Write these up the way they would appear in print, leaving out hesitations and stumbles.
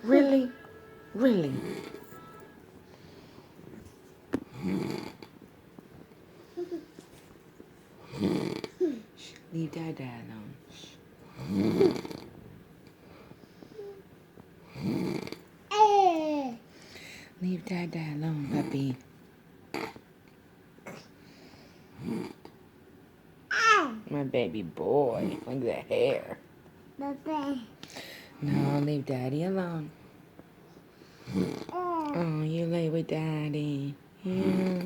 Really? Really? Shh, leave Dada alone. Shh. Leave Dada alone, puppy. My baby boy. Look at that hair. No, leave Daddy alone. Oh, you lay with Daddy. Yeah.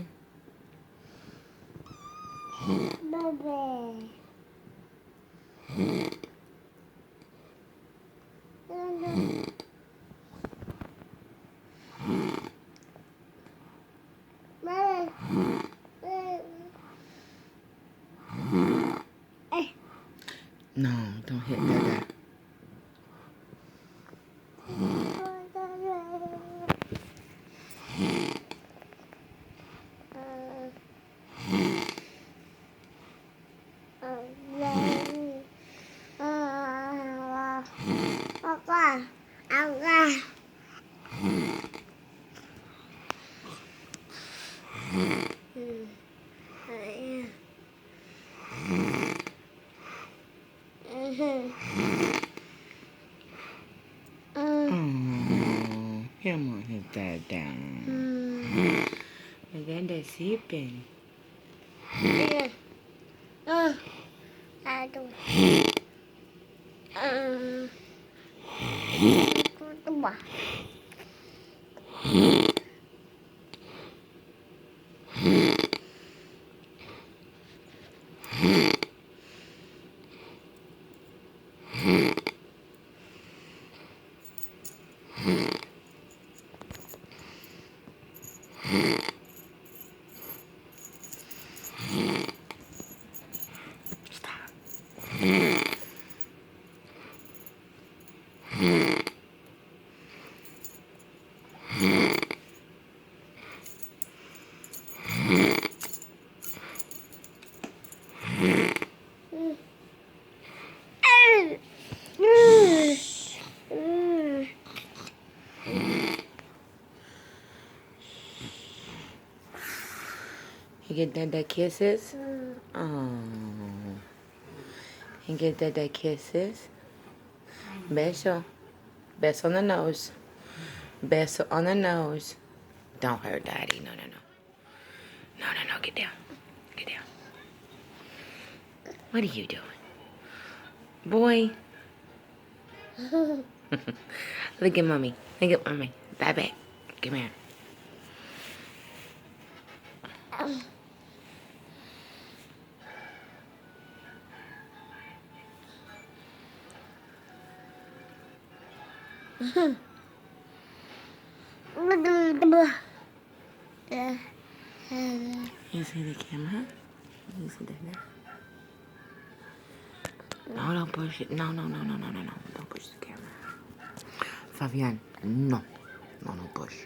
No, don't hit Dada. Oh, come on, hit that down. And then they're sleeping. You get Dada kisses? Oh. You get Dada kisses? Beso. Beso on the nose. Beso on the nose. Don't hurt Daddy. No, no, no. No, no, no. Get down. Get down. What are you doing? Boy. Look at Mommy. Look at Mommy. Bye back. Come here. You see the camera? You see that now? No, don't push it. No, no, no, no, no, no, no. Don't push the camera. Fabian, no. No, no push.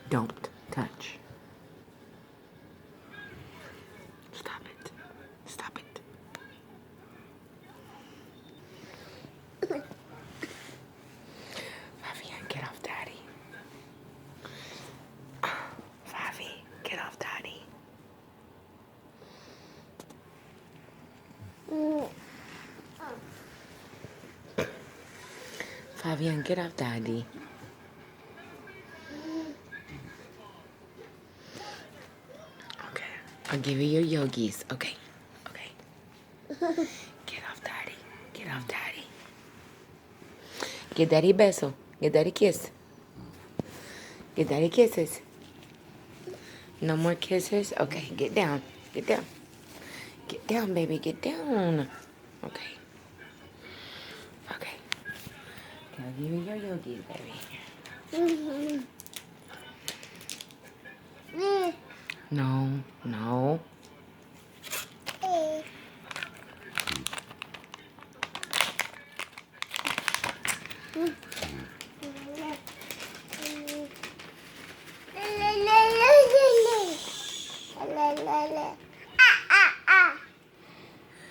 Don't touch. Stop it. Stop it. Fabian, get off daddy. Okay. I'll give you your yogis. Okay. Okay. Get off daddy. Get off daddy. Get daddy beso. Get daddy kiss. Get daddy kisses. No more kisses? Okay, get down. Get down. Get down, baby. Get down. Okay. Okay. I'll give you your yogis, baby. No, no.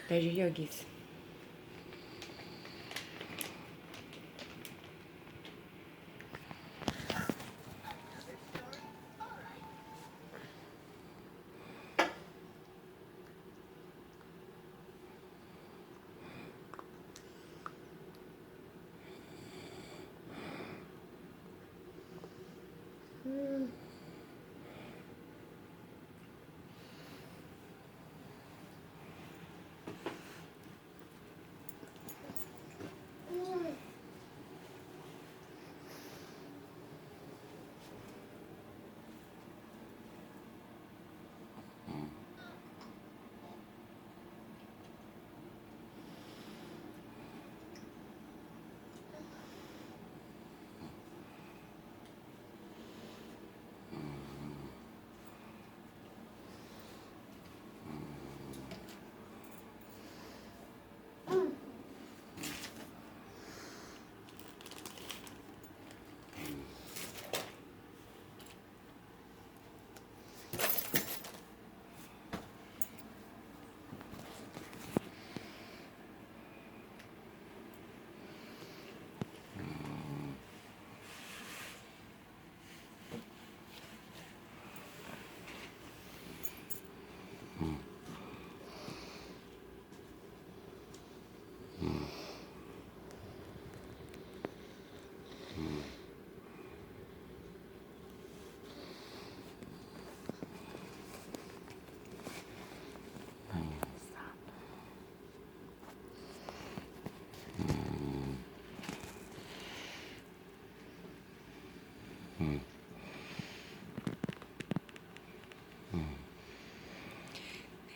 There's your yogis.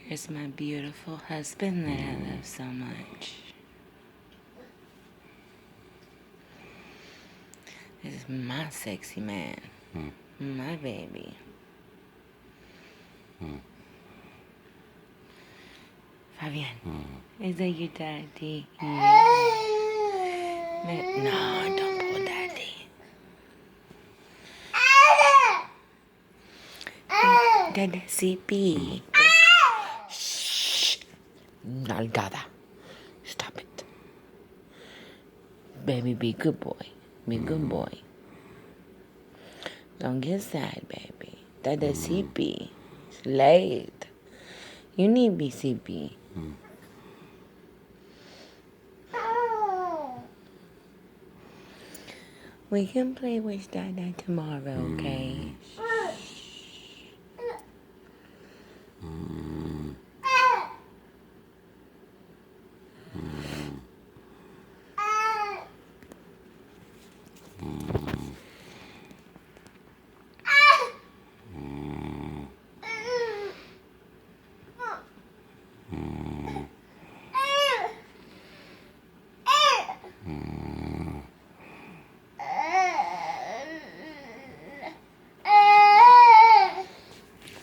There's my beautiful husband that I love so much. This is my sexy man. My baby. Fabian, is that your daddy? No, don't pull daddy. Dada CP. Shh. Nalgada. Stop it. Baby, be good boy. Be good boy. Don't get sad, baby. Dada CP. It's late. You need BCP. We can play with Dada tomorrow, okay?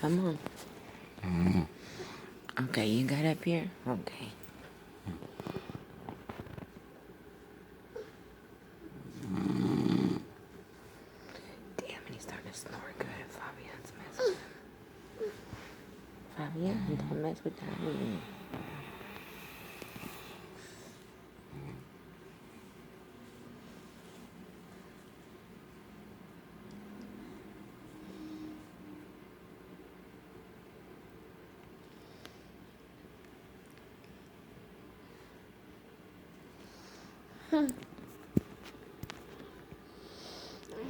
Come on. Okay, you got up here? Okay. Damn, and he's starting to snore good. Fabian's messing with him. Fabian, don't mess with Daddy.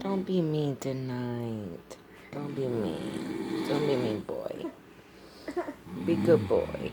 Don't be mean tonight. Don't be mean. Don't be mean, boy. Be good boy.